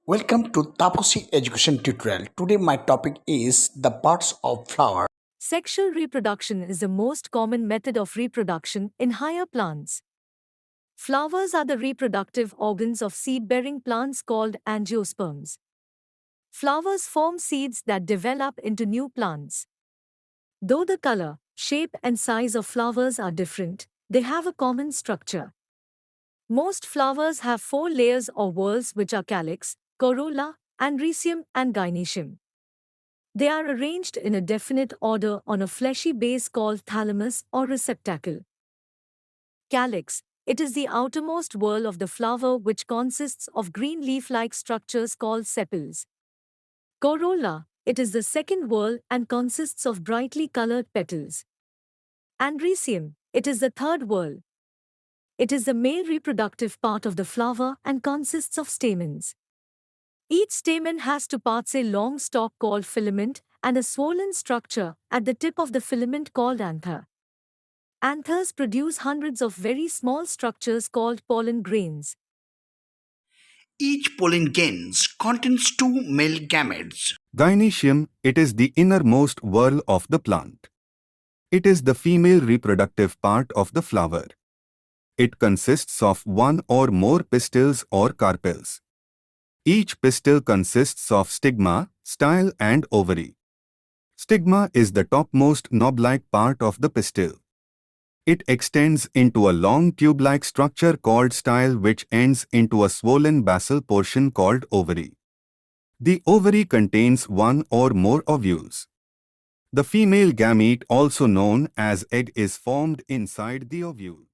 Welcome to TAPOSHI education tutorial. Today my topic is the parts of flower. Sexual reproduction is the most common method of reproduction in higher plants. Flowers are the reproductive organs of seed-bearing plants called angiosperms. Flowers form seeds that develop into new plants. Though the color, shape and size of flowers are different, they have a common structure. Most flowers have four layers or whorls which are calyx, corolla, androecium and gynoecium. They are arranged in a definite order on a fleshy base called thalamus or receptacle. Calyx. It is the outermost whorl of the flower which consists of green leaf-like structures called sepals. Corolla. It is the second whorl and consists of brightly colored petals. Androecium. It is the third whorl. It is the male reproductive part of the flower and consists of stamens. Each stamen has two parts: a long stalk called filament and a swollen structure at the tip of the filament called anther. Anthers produce hundreds of very small structures called pollen grains. Each pollen grains contains two male gametes. Gynoecium, it is the innermost whorl of the plant. It is the female reproductive part of the flower. It consists of one or more pistils or carpels. Each pistil consists of stigma, style and ovary. Stigma is the topmost knob-like part of the pistil. It extends into a long tube-like structure called style which ends into a swollen basal portion called ovary. The ovary contains one or more ovules. The female gamete, also known as egg, is formed inside the ovule.